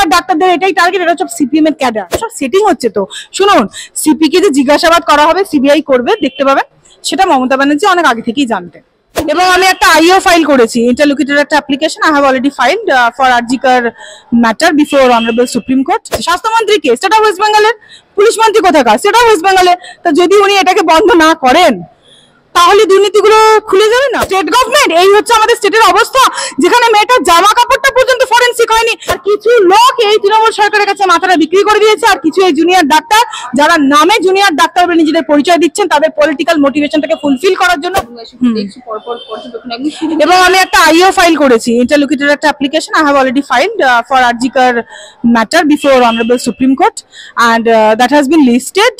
Junior ডাক্তারদের এটাই target, এটা হচ্ছে সিপিএম এর ক্যাডার, সব সেটিং হচ্ছে। তো শুনুন, সিপি কে যে জিজ্ঞাসাবাদ করা হবে সিবিআই করবে, দেখতে পাবেন, সেটা মমতা ব্যানার্জি অনেক আগে থেকেই জানতেন। এবং আমি একটা আইও ফাইল করেছি, ইন্টারলোকিউটর একটা application I have already filed for RG Kar matter before honourable Supreme court. স্বাস্থ্যমন্ত্রী কে, সেটা ওয়েস্ট বেঙ্গলের, পুলিশ মন্ত্রী কোথাকার, সেটা ওয়েস্ট বেঙ্গলের। তা যদি উনি এটাকে বন্ধ না করেন তাহলে দুর্নীতিগুলো খুলে যাবে না। স্টেট গভর্নমেন্ট, এই হচ্ছে আমাদের স্টেটের অবস্থা, যেখানে মেয়েটার জামা কাপড়টা পর্যন্ত ফরেন্সিক হয়নি। আর কিছু লোক এই তৃণমূল সরকারের কাছে মাথাটা বিক্রি করে দিয়েছে, আর কিছু এই জুনিয়র ডাক্তার যারা নামে জুনিয়র ডাক্তার বলে নিজেদের পরিচয় দিচ্ছেন, তাদের পলিটিক্যাল মোটিভেশনটাকে ফুলফিল করার জন্য। এবং আমি একটা আইও ফাইল করেছি, ইন্টারলোকিউটর একটা application I have already filed for RG Kar matter before honourable Supreme Court, and that has been listed,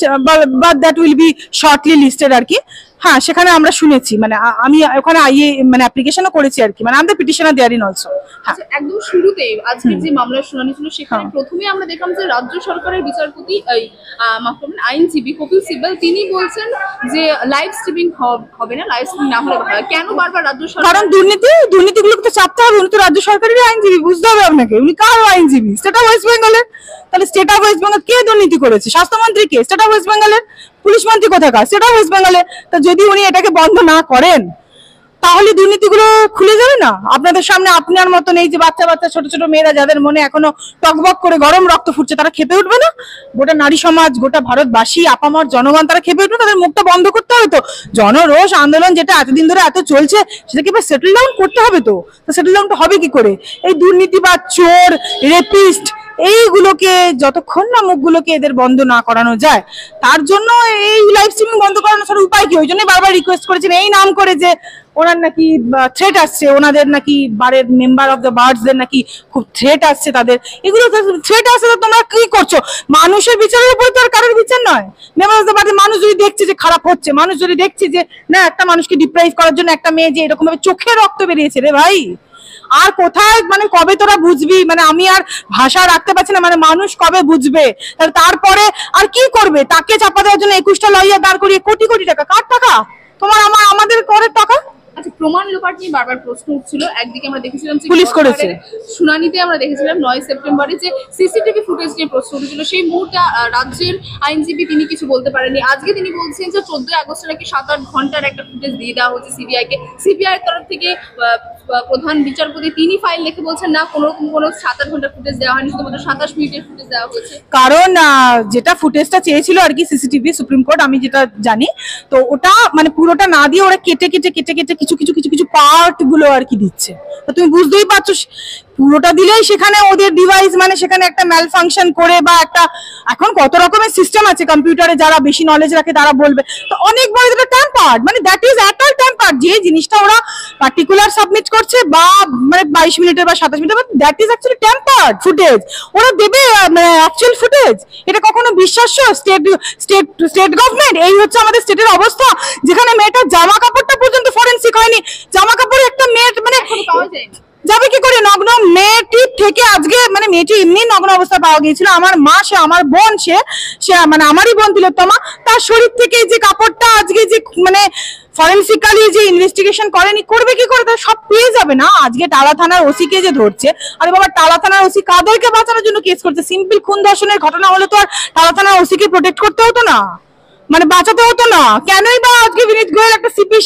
but that will be shortly listed আর কি। হ্যাঁ, সেখানে আমরা শুনেছি, মানে আমি ওখানে আইএ মানে অ্যাপ্লিকেশনও করেছি আর কি, মানে আমাদের পিটিশনার দেয়ার ইন অলসো। হ্যাঁ, একদম শুরুতে আজকের যে মামলার শুনানি ছিল সেখানে প্রথমে আমরা দেখলাম যে রাজ্য সরকারের বিচারপতি মাফ করবেন আইনজীবী কপিল সিব্বল তিনি বলছেন যে লাইভ স্ট্রিমিং হবে না, লাইভ স্ট্রিমিং না হলে ভালো। কেন বারবার রাজ্য সরকার? কারণ দুর্নীতিগুলোকে তো চাপতে হবে, উনি তো রাজ্য সরকারের আইনজীবী, বুঝতে হবে আপনাকে। উনি কার আইনজীবী? স্টেট অফ ওয়েস্ট বেঙ্গলের। তাহলে স্টেট অফ ওয়েস্ট বেঙ্গল কে দুর্নীতি করেছে? স্বাস্থ্যমন্ত্রী কে, স্টেট অফ ওয়েস্ট বেঙ্গলের। পুলিশ মন্ত্রী কোথাকার, সেটা ওয়েস্ট বেঙ্গলের। তা যদি উনি এটাকে বন্ধ না করেন তাহলে দুর্নীতিগুলো খুলে যাবে না। আপনাদের সামনে আপনার মতন এই যে বাচ্চা বাচ্চা ছোট ছোট মেয়েরা যাদের মনে এখনো টকবক করে গরম রক্ত ফুটছে, তারা খেপে উঠবে না? গোটা নারী সমাজ, গোটা ভারতবাসী, আপামর জনগণ তারা খেপে উঠবে। তাদের মুখটা বন্ধ করতে হবে তো। জনরোষ আন্দোলন যেটা এতদিন ধরে এত চলছে, সেটাকে এবার সেটেল ডাউন করতে হবে। তো সেটেল ডাউনটা হবে কি করে? এই দুর্নীতিবাদ, চোর, রেপিস্ট, এইগুলোকে যতক্ষণ না মুখগুলোকে এদের বন্ধ না করানো যায়, তার জন্য এই লাইভ স্ট্রিমিং বন্ধ করানো ছাড়া উপায় কি? ওই জন্য বারবার রিকোয়েস্ট করেছেন এই নাম করে যে ওনার নাকি থ্রেট আসছে, ওনাদের নাকি বারের মেম্বার অফ দ্য বার্ডসদের নাকি খুব থ্রেট আসছে তাদের। এগুলো থ্রেট আসছে, তো তোমরা কি করছো? মানুষের বিচারের উপরে তো আর কারোর বিচার নয়। মেম্বার অফ দ্য বার্ডের মানুষ যদি দেখছে যে খারাপ হচ্ছে, মানুষ যদি দেখছে যে না একটা মানুষকে ডিপ্রাইভ করার জন্য একটা মেয়ে যে এরকম ভাবে চোখে রক্ত বেরিয়েছে, রে ভাই আর কোথায়, মানে কবে তোরা বুঝবি? মানে আমি আর ভাষা রাখতে পারছি না, মানে মানুষ কবে বুঝবে? তারপরে আর কি করবে? তাকে চাপা দেওয়ার জন্য 21টা লইয়া দাঁড় করিয়ে কোটি কোটি টাকা। কার টাকা? তোমার আমাদের করের টাকা। আচ্ছা, প্রমাণ লোপাট নিয়ে বারবার প্রশ্ন উঠছিল। একদিকে আমরা দেখেছিলাম যে পুলিশ করেছে, শুনানিতে আমরা দেখেছিলাম 9 সেপ্টেম্বরে যে সিসিটিভি ফুটেজ নিয়ে প্রশ্ন উঠেছিল। সেই মুহূর্তে রাজ্যের আইনজীবী তিনি কিছু বলতে পারেননি। আজকে তিনি বলছেন যে 14 আগস্টে নাকি 7-8 ঘন্টার একটা ফুটেজ দিয়ে দেওয়া হচ্ছে সিবিআই কে। সিবিআই এর তরফ থেকে প্রধান বিচারপতি তিনি ফাইল লিখে বলছেন না, কোনো 7-8 ঘন্টার ফুটেজ দেওয়া হয়নি, শুধুমাত্র 27 মিনিটের ফুটেজ দেওয়া হয়েছে। কারণ যেটা ফুটেজটা চেয়েছিল আর কি সিসিটিভি সুপ্রিম কোর্ট, আমি যেটা জানি, তো ওটা মানে পুরোটা না দিয়ে ওরা কেটে কেটে কেটে কেটে কিছু কিছু কিছু কিছু পার্ট গুলো আর কি দিচ্ছে। তো তুমি বুঝতেই পারছো, পুরোটা দিলেই সেখানে ওদের ডিভাইস, মানে সেখানে একটা ম্যাল ফাংশন করে বা একটা, এখন কত রকমের সিস্টেম আছে কম্পিউটারে, যারা বেশি নলেজ রাখে তারা বলবে। তো অনেক বড় এটা ট্যাম্পার্ড, মানে দ্যাট ইজ অ্যাটাল ট্যাম্পার্ড। যে জিনিসটা ওরা পার্টিকুলার সাবমিট করছে বা মানে 22 মিনিটের বা 27 মিনিটের, that is actually tempered footage. ওরা দেবে মানে অ্যাকচুয়াল ফুটেজ? এটা কখনো বিশ্বাস্য? স্টেট গভর্নমেন্ট, এই হচ্ছে আমাদের স্টেটের অবস্থা, যেখানে মেয়েটার জামা কাপড়টা পর্যন্ত ফরেন্সিক হয়নি। জামা কাপড় একটা মেয়ের মানে যাবে কি করে? নগ্ন মেয়েটি থেকে আজকে, মানে মেয়েটি এমনি নগ্ন অবস্থা পাওয়া গিয়েছিল। আমার মা, সে আমার বোন, সে মানে আমারই বোন তিলোত্তমা, তার শরীর থেকে যে কাপড়টা আজকে যে মানে ফরেন্সিক্যালি যে ইনভেস্টিগেশন করেনি, করবে কি করে? তার সব পেয়ে যাবে না। আজকে টালা থানার ওসি কে যে ধরছে, আরে বাবা টালা থানার ওসি কাদেরকে বাঁচানোর জন্য কেস করছে? সিম্পল খুন ধর্ষণের ঘটনা হলে তো আর টালা থানার ওসি কে প্রোটেক্ট করতে হতো না, মানে বাঁচাতে হতো না। কেনই বা আজকে বিনীত গোয়েল একটা সিপি,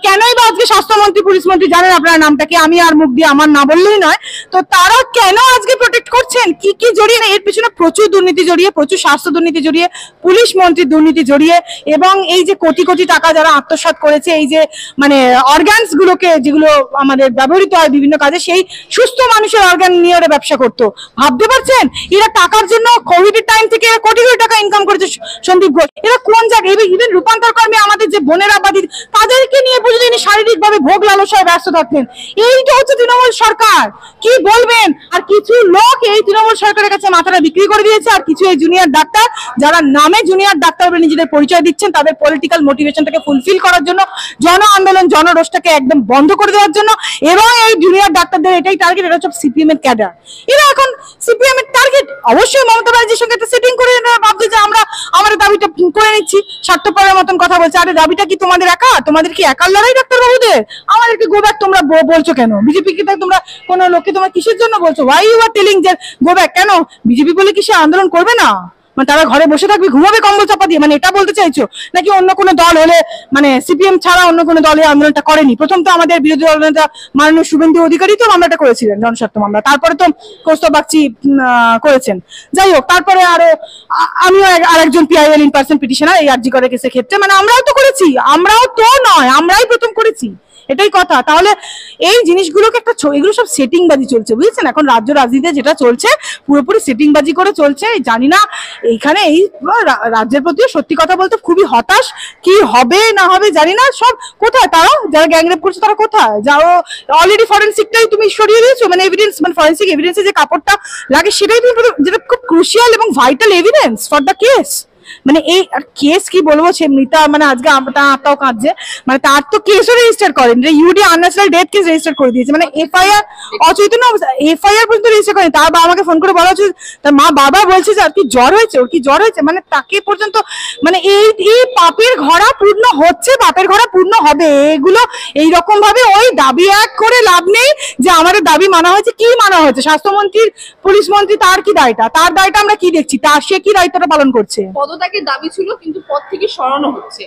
কেনই বা আজকে স্বাস্থ্যমন্ত্রী, পুলিশ মন্ত্রী, জানেন আপনার নামটা কি, আমি আর মুখ দিয়ে আমার না বললেই নয়, তো তারা কেন আজকে প্রোটেক্ট করছেন? কি কি জড়িয়ে? এর পিছনে প্রচুর দুর্নীতি জড়িয়ে, প্রচুর স্বাস্থ্য দুর্নীতি জড়িয়ে, পুলিশ মন্ত্রীর দুর্নীতি জড়িয়ে, এবং এই যে কোটি কোটি টাকা যারা আত্মসাৎ করেছে, এই যে মানে অর্গানস গুলোকে যেগুলো আমাদের ব্যবহৃত হয় বিভিন্ন কাজে, সেই সুস্থ মানুষের অর্গান নিয়ে ওরা ব্যবসা করতো। ভাবতে পারছেন? এরা টাকার জন্য কোভিডের টাইম থেকে কোটি কোটি টাকা ইনকাম করেছে সন্দীপ ঘোষ। এরা কোন জায়গায়? ইভেন রূপান্তর কর্মী আমাদের যে বোনেরা বাদী, তাদেরকে নিয়ে বুঝে যিনি শারীরিক ভাবে ভোগ লালসায় ব্যস্ত থাকতেন। এইটা হচ্ছে তৃণমূল সরকার। কি বলবেন? আর কিছু লোক এই তৃণমূল সরকারের কাছে মাথাটা বিক্রি করে দিয়েছে, আর কিছু এই জুনিয়র ডাক্তার যারা নামে জুনিয়র ডাক্তার বলে নিজেদের পরিচয় দিচ্ছেন, তাদের পলিটিক্যাল মোটিভেশনটাকে ফুলফিল করার জন্য, জন আন্দোলন, জনরোষটাকে একদম বন্ধ করে দেওয়ার জন্য। এবং এই জুনিয়র ডাক্তারদের এটাই টার্গেট, এটা হচ্ছে সিপিএম এর ক্যাডার। এরা এখন সিপিএম এর টার্গেট। অবশ্যই মমতা ব্যানার্জির সঙ্গে একটা সেটিং করে ভাবছে যে আমরা আমাদের দাবিটা করে নিচ্ছি, স্বার্থপরের মতন কথা বলছে। আরে দাবিটা কি তোমাদের একা? তোমাদের কি একার লড়াই ডাক্তার বাবুদের? আমাদেরকে গো ব্যাক তোমরা বলছো কেন? বিজেপি কি তোমরা কোন লোককে তোমরা কিসের জন্য বলছো? ওয়াই ইউ আর টেলিং যে গো ব্যাক। কেন বিজেপি বলে কি সে আন্দোলন করবে না? মানে তারা ঘরে বসে থাকবে, ঘুমাবে কম্বল চাপা দিয়ে, মানে এটা বলতে চাইছো? নাকি অন্য কোনো দল হলে, মানে সিপিএম ছাড়া অন্য কোনো দলে আন্দোলনটা করেনি? প্রথম তো আমাদের বিরোধী দলনেতা মাননীয় শুভেন্দু অধিকারী তো মামলাটা করেছিলেন, জনস্বার্থ মামলা। তারপরে তো কৌস্তব বাগচি করেছেন। যাই হোক, তারপরে আরো আমিও আরেকজন পিআইএল ইন পার্সন পিটিশনার এই আরজি করে কেসের ক্ষেত্রে, মানে আমরাও তো করেছি, আমরাও তো নয়, আমরাই প্রথম করেছি, এটাই কথা। তাহলে এই জিনিসগুলোকে একটা এগুলো সব সেটিং বাজি চলছে, বুঝছেন? এখন রাজ্য রাজনীতিতে যেটা চলছে পুরোপুরি সেটিং বাজি করে চলছে। জানি না এইখানে এই রাজ্যের প্রতিও সত্যি কথা বলতে খুবই হতাশ, কি হবে না হবে জানি না। সব কোথায় তারা যারা গ্যাংরেপ করছে, তারা কোথায়? যাও অলরেডি ফরেন্সিকটাই তুমি সরিয়ে দিয়েছো, মানে এভিডেন্স, মানে ফরেন্সিক এভিডেন্সে যে কাপড়টা লাগে সেটাই তুমি, যেটা খুব ক্রুশিয়াল এবং vital evidence for the case. মানে এই কেস কি বলবো, সে মৃতা মানে আজকে আত্মাও কাঁদছে, মানে তার তো কেসও রেজিস্টার করেন, UD unnatural death case register করে দিয়েছে, মানে এফআইআর অচৈতন্য এফআইআর পর্যন্ত রেজিস্টার করেনি। তার বাবা আমাকে ফোন করে বলা হচ্ছে, তার মা বাবা বলছে যে আর কি জ্বর হয়েছে, ওর কি জ্বর হয়েছে, মানে তাকে পর্যন্ত, মানে এই পাপের ঘোড়া পূর্ণ হচ্ছে, পাপের ঘোড়া পূর্ণ হবে। এগুলো এইরকম ভাবে ওই দাবি এক করে লাভ নেই যে আমাদের দাবি মানা হয়েছে। কি মানা হয়েছে? স্বাস্থ্যমন্ত্রীর, পুলিশ মন্ত্রী, তার কি দায়টা? তার দায়টা আমরা কি দেখছি? তার সে কি দায়িত্বটা পালন করছে? পদত্যাগের দাবি ছিল কিন্তু পদ থেকে সরানো হচ্ছে।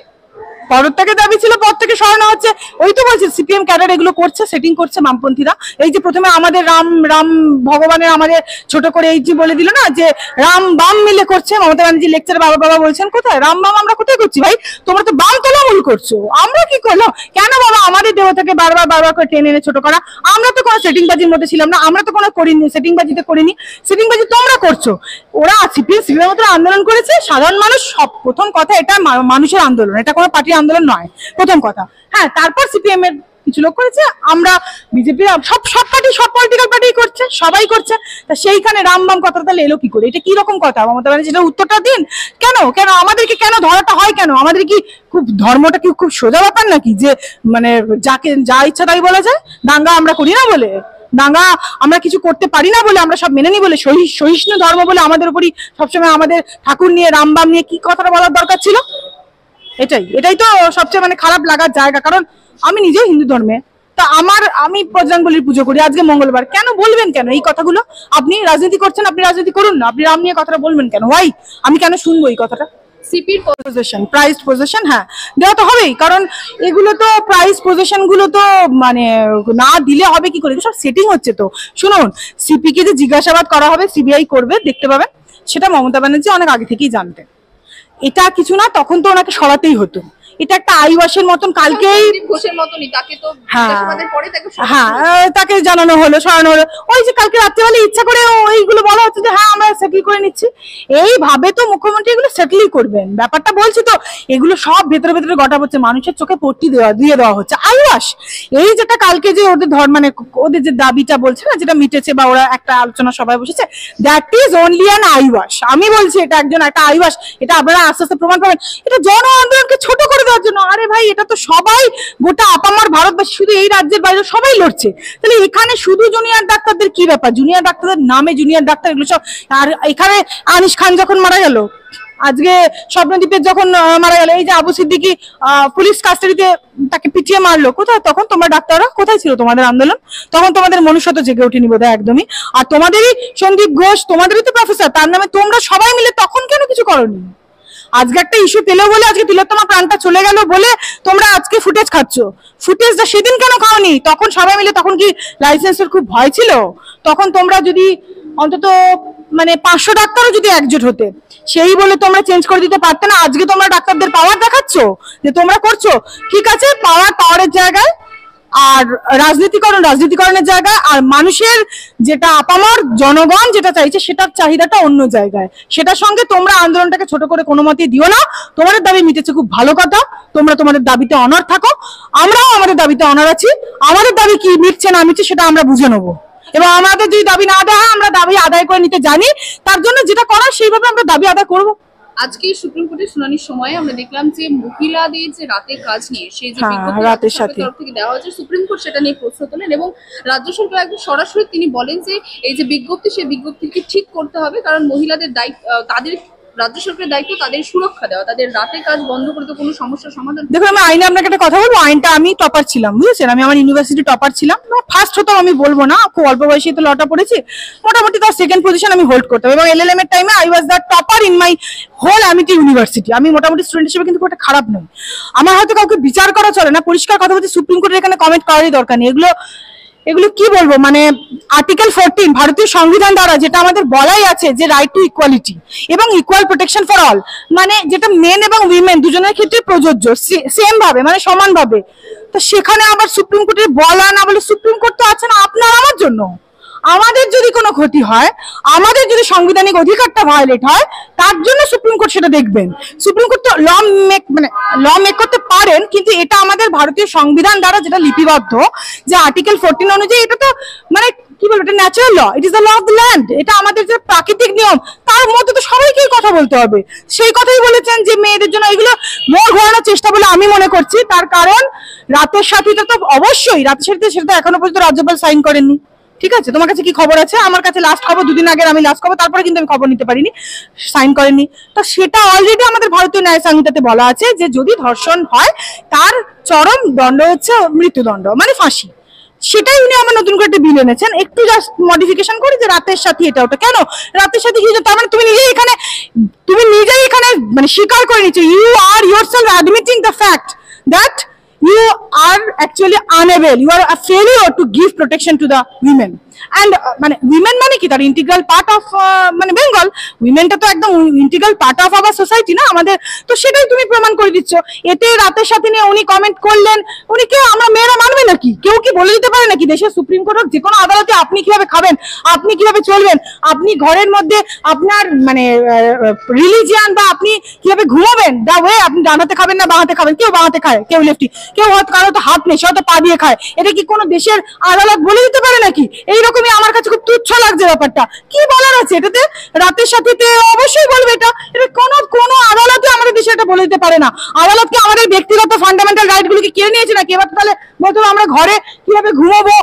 পদত্যাগের দাবি ছিল, পদ থেকে সরানো হচ্ছে। ওই তো বলছে সিপিএম ক্যাডার এগুলো করছে, সেটিং করছে বামপন্থীরা। এই যে প্রথমে আমাদের রাম রাম ভগবানের আমাদের ছোট করে এই যে বলে দিল না যে রাম বাম মিলে করছে, মমতা ব্যানার্জি লেকচারে বাবা বাবা বলছেন, কোথায় রাম বাম আমরা কোথায় করছি ভাই? তোমরা তো বাম তলামূল করছো, আমরা কি করলাম? কেন বাবা আমাদের দেবতাকে বারবার বারবার করে টেনে এনে ছোট করা? আমরা তো কোনো সেটিং বাজির মধ্যে ছিলাম না, আমরা তো কোনো করিনি, সেটিং বাজিতে করিনি। সেটিং বাজি তোমরা করছো। ওরা সিপিএম মতো আন্দোলন করেছে, সাধারণ মানুষ সব, প্রথম কথা এটা মানুষের আন্দোলন, এটা কোনো পার্টির আন্দোলন নয়, প্রথম কথা। হ্যাঁ, তারপর সিপিএম এর কিছু লোক করেছে, আমরা বিজেপি, সব পার্টি, সব পলিটিক্যাল পার্টি করছে, সবাই করছে। তা সেইখানে রামবাম কথাটা তাহলে এলো কি করে? এটা কি রকম কথা? মমতা ব্যানার্জি যেটা উত্তরটা দিন। কেন কেন আমাদেরকে কেন ধরাটা হয়? কেন আমাদের কি খুব ধর্মটা কি খুব সোজা ব্যাপার নাকি যে মানে যাকে যা ইচ্ছা তাই বলা যায়? দাঙ্গা আমরা করি না বলে, দাঙ্গা আমরা কিছু করতে পারি না বলে, আমরা সব মেনে নিই বলে, সহিষ্ণু ধর্ম বলে আমাদের উপরই সবসময় আমাদের ঠাকুর নিয়ে, রামবাম নিয়ে কি কথাটা বলার দরকার ছিল? এটাই তো সবচেয়ে মানে খারাপ লাগার জায়গা। কারণ আমি নিজেও হিন্দু ধর্মে, তা আমি বজরংবলীর পুজো করি, আজকে মঙ্গলবার। কেন বলবেন কেন এই কথাগুলো? আপনি রাজনীতি করছেন, আপনি রাজনীতি করুন না, আপনি রাম নিয়ে কথাটা বলবেন কেন? ওয়াই আমি কেন শুনবো এই কথাটা? সিপির পজিশন, প্রাইজ পজিশন, হ্যাঁ দেওয়া তো হবেই, কারণ এগুলো তো প্রাইজ পজিশন গুলো তো মানে না দিলে হবে কি করে? সব সেটিং হচ্ছে তো। শুনুন, সিপি কে যে জিজ্ঞাসাবাদ করা হবে, সিবিআই করবে, দেখতে পাবেন, সেটা মমতা ব্যানার্জি অনেক আগে থেকেই জানতেন। এটা কিছু না, তখন তো ওনাকে সরাতেই হতো। এটা একটা আইওয়াসের মতন, কালকেই ঘোষের মতনই তাকে তো জিজ্ঞাসাবাদের পরে তাকে জানানো হলো, সরানো হলো। ওই যে কালকে রাত্রেবেলা ইচ্ছা করে ওইগুলো বলা হচ্ছে যে হ্যাঁ আমরা সেটেল করে নিচ্ছি, এইভাবে তো মুখ্যমন্ত্রী এগুলো সেটেলই করবেন। ব্যাপারটা বলছি তো, এগুলো সব ভেতরে ভেতরে গটা হচ্ছে, মানুষের চোখে পট্টি দিয়ে দেওয়া হচ্ছে। আইওয়াস এই যেটা কালকে যে ওদের মানে ওদের যে দাবিটা বলছে না, যেটা মিটেছে বা ওরা একটা আলোচনা সবাই বসেছে, that is only an eyewash. আমি বলছি এটা একটা আইওয়াস। এটা আপনারা আস্তে আস্তে প্রমাণ পাবেন। এটা জন আন্দোলনকে ছোট করে দেওয়ার জন্য। আরে ভাই, এটা তো সবাই, গোটা আপামার ভারতবাসী, শুধু এই রাজ্যের বাইরে সবাই লড়ছে। তাহলে এখানে শুধু জুনিয়র ডাক্তারদের কি ব্যাপার? জুনিয়র ডাক্তারদের নামে জুনিয়র ডাক্তার, এগুলো সব। আর এখানে আনিস খান যখন মারা গেল, আজকে স্বপ্নদীপের যখন মারা গেল, এই যে আবু সিদ্দিকি পুলিশ কাস্টাডিতে তাকে পিটিয়ে মারলো, কোথায় তখন তোমরা ডাক্তাররা? কোথায় ছিল তোমাদের আন্দোলন? তখন তোমাদের মনুষ্যত্ব জেগে ওঠেনি বোধহয় একদমই। আর তোমাদেরই সন্দীপ ঘোষ, তোমাদেরই তো প্রফেসর, তার নামে তোমরা সবাই মিলে তখন কেন কিছু করনি? আজকে একটা ইস্যু পেলো বলে, আজকে তিলোত্তমা প্রাণটা চলে গেল বলে তোমরা আজকে ফুটেজ খাচ্ছ। ফুটেজটা সেদিন কেন খাওনি? তখন সবাই মিলে, তখন কি লাইসেন্সের খুব ভয় ছিল? তখন তোমরা যদি অন্তত মানে 500 ডাক্তারও যদি একজোট হতে, সেই বলে তোমরা চেঞ্জ করে দিতে পারতে না? আজকে তোমরা ডাক্তারদের পাওয়ার দেখাচ্ছ যে তোমরা করছো, ঠিক আছে, পাওয়ারের জায়গায়, আর রাজনীতিকরণের জায়গায়, আর মানুষের যেটা আপামর জনগণ যেটা চাইছে সেটার চাহিদাটা অন্য জায়গায়। সেটার সঙ্গে তোমরা আন্দোলনটাকে ছোট করে কোনো মতেই দিও না। তোমাদের দাবি মিটেছে, খুব ভালো কথা, তোমরা তোমাদের দাবিতে অনড় থাকো, আমরাও আমাদের দাবিতে অনড় আছি। আমাদের দাবি কি মিটছে না মিটছে সেটা আমরা বুঝে নেবো, এবং আমাদের যদি দাবি না দেওয়া হয়, আমরা দাবি আদায় করে নিতে জানি, তার জন্য যেটা করার সেইভাবে আমরা দাবি আদায় করবো। আজকে সুপ্রিম কোর্টের শুনানির সময় আমরা দেখলাম যে মহিলাদের যে রাতের কাজ নিয়ে সেই যে রাতের সাথে তরফ থেকে দেওয়া হয়েছে, সুপ্রিম কোর্ট সেটা নিয়ে প্রশ্ন তোলেন এবং রাজ্য সরকার একদম সরাসরি তিনি বলেন যে এই যে বিজ্ঞপ্তি, সেই বিজ্ঞপ্তিকে ঠিক করতে হবে, কারণ মহিলাদের দায়িত্ব, তাদের রাজ্য সরকারের দায়িত্ব তাদের সুরক্ষা দেওয়া, তাদের রাতে কাজ বন্ধ করে তো কোনো সমস্যার সমাধান। দেখুন, আমি আইনে আপনাকে একটা কথা বলবো, আইনটা আমি টপার ছিলাম, বুঝেছেন, আমি আমার ইউনিভার্সিটি টপার ছিলাম, ফার্স্ট হতাম আমি বলবো না, খুব অল্প বয়সে তো লটা পড়েছি, মোটামুটি তার সেকেন্ড পজিশন আমি হোল্ড করতাম, এবং এলএলএম এর টাইমে I was the topper in my whole Amity University. আমি মোটামুটি স্টুডেন্ট হিসেবে কিন্তু খুব একটা খারাপ নই। আমার হয়তো কাউকে বিচার করা চলে না, পরিষ্কার কথা বলতে সুপ্রিম কোর্টের এখানে কমেন্ট করারই দরকার নেই। এগুলো কি বলবো, মানে আর্টিকেল 14 ভারতীয় সংবিধান দ্বারা যেটা আমাদের বলাই আছে যে রাইট টু ইকুয়ালিটি এবং ইকুয়াল প্রোটেকশন ফর অল, মানে যেটা মেন এবং উইমেন দুজনের ক্ষেত্রে প্রযোজ্য সেম ভাবে, মানে সমান ভাবে। তো সেখানে আবার সুপ্রিম কোর্টের বলা না বলে, সুপ্রিম কোর্ট তো আছে না আপনার আমার জন্য। আমাদের যদি কোনো ক্ষতি হয়, আমাদের যদি সাংবিধানিক অধিকারটা ভায়োলেট হয়, তার জন্য সুপ্রিম কোর্ট সেটা দেখবেন। সুপ্রিম কোর্ট তো ল মেক করতে পারেন, কিন্তু এটা আমাদের ভারতীয় সংবিধান দ্বারা যেটা লিপিবদ্ধ, যে আর্টিকেল 14 অনুযায়ী, এটা তো মানে কি বলবো, এটা natural law, it is the law of the land, এটা আমাদের যে প্রাকৃতিক নিয়ম, তার মধ্যে তো সবাইকেই কথা বলতে হবে। সেই কথাই বলেছেন যে মেয়েদের জন্য এগুলো মোড় ঘোরানোর চেষ্টা বলে আমি মনে করছি। তার কারণ রাতের সাথীটা তো অবশ্যই, রাতের সাথীতে সেটা এখনো পর্যন্ত রাজ্যপাল সাইন করেননি, ঠিক আছে? তোমার কাছে কি খবর আছে? আমার কাছে লাস্ট খবর 2 দিন আগে, আমি লাস্ট খবর, তারপরে কিন্তু আমি খবর নিতে পারিনি, সাইন করেননি। তো সেটা অলরেডি আমাদের ভারতীয় ন্যায় সংহিতাতে বলা আছে যে যদি ধর্ষণ হয় তার চরম দণ্ড হচ্ছে মৃত্যুদণ্ড, মানে ফাঁসি। সেটাই উনি আমার নতুন করে একটা বিল এনেছেন, একটু জাস্ট মডিফিকেশন করে যে রাতের সাথী এটা ওটা। কেন রাতের সাথী কি? তার মানে তুমি নিজেই এখানে মানে স্বীকার করে নিচ্ছ, you are yourself admitting the fact that you are actually unable, you are a failure to give protection to the women, and মানে women মানে কি, তার ইন্টিগ্রাল পার্ট অফ মানে বেঙ্গল, উইমেনটা তো একদম integral part of our society না আমাদের। তো সেটাই তুমি প্রমাণ করে দিচ্ছ। এতে রাতের সাথে নিয়ে উনি কমেন্ট করলেন, উনি কেউ, আমরা মেয়েরা মানবে নাকি? কেউ কি বলে দিতে পারে নাকি দেশের সুপ্রিম কোর্ট যে কোনো আদালতে আপনি কিভাবে খাবেন, আপনি কিভাবে চলবেন, আপনি ঘরের মধ্যে আপনার মানে রিলিজিয়ান বা আপনি কিভাবে ঘুমাবেন, দা ওয়ে, আপনি ডান হাতে খাবেন না বাঁ হাতে খাবেন, কেউ বাঁ হাতে খায়, কেউ লেফটি, কেউ হয়তো কারো তো হাত নেই, সে হয়তো পা দিয়ে খায়, এটা কি কোনো দেশের আদালত বলে দিতে পারে নাকি? এইরকমই আমার কাছে খুব তুচ্ছ লাগছে ব্যাপারটা। কি বলার আছে এটাতে? রাতের সাথীতে অবশ্যই বলবে, এটা কোনো আদালতে আমাদের দেশে এটা বলে দিতে পারে না। আদালতকে আমাদের ব্যক্তিগত ফান্ডামেন্টাল রাইট গুলোকে কেড়ে নিয়েছে নাকি? এবার তাহলে বলতো আমরা ঘরে কিভাবে ঘুমাবো,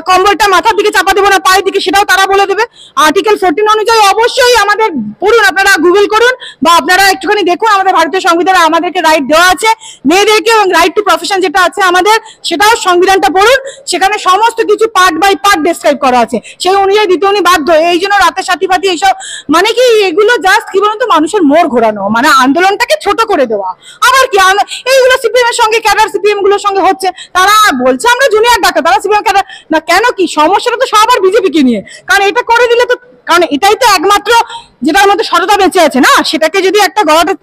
কম্বলটা মাথার দিকে চাপা দেবো না পায়ের দিকে, সেটাও তারা বলে দেবে। আর্টিকেল 14 অনুযায়ী অবশ্যই আমাদের পড়ুন, আপনারা গুগল করুন বা আপনারা একটুখানি দেখুন, আমাদের ভারতীয় সংবিধানে আমাদেরকে রাইট দেওয়া আছে মেয়েদেরকে, এবং রাইট টু প্রফেশন যেটা আছে আমাদের, সেটাও সংবিধানটা পড়ুন, সেখানে সমস্ত কিছু পার্ট বাই পার্ট ডেসক্রাইব করা আছে, সেই অনুযায়ী দিতে উনি বাধ্য। এই জন্য রাতের সাথী ফাতি এইসব মানে কি, এগুলো জাস্ট কি বলুন তো, মানুষের মোড় ঘোরানো, মানে আন্দোলনটাকে ছোট করে দেওয়া। আবার কি এইগুলো সিপিএম এর সঙ্গে, ক্যাডার সিপিএম গুলোর সঙ্গে হচ্ছে, তারা বলছে আমরা জুনিয়র ডাক্তার, তারা সিপিএম ক্যাডার না। কেন কি সমস্যাটা তো সবার বিজেপিকে নিয়ে, কারণ এটা করে দিলে তো, কারণ এটাই তো একমাত্র যেটার মধ্যে সততা বেঁচে আছে না, সেটাকে যদি একটা গলাটা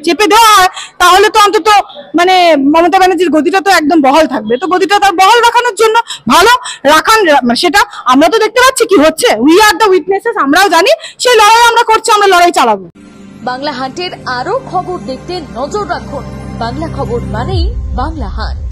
চেপে দেওয়া হয়, তাহলে তো অন্তত মানে মমতা ব্যানার্জির গদিটা তো একদম বহাল থাকবে। তো গদিটা তার বহাল রাখানোর জন্য ভালো রাখান, সেটা আমরা তো দেখতে পাচ্ছি কি হচ্ছে, উই আর দ্য উইটনেসেস, আমরাও জানি, সেই লড়াই আমরা করছি, আমরা লড়াই চালাবো। বাংলা হান্টের আরো খবর দেখতে নজর রাখুন। বাংলা খবর মানেই বাংলা হান্ট।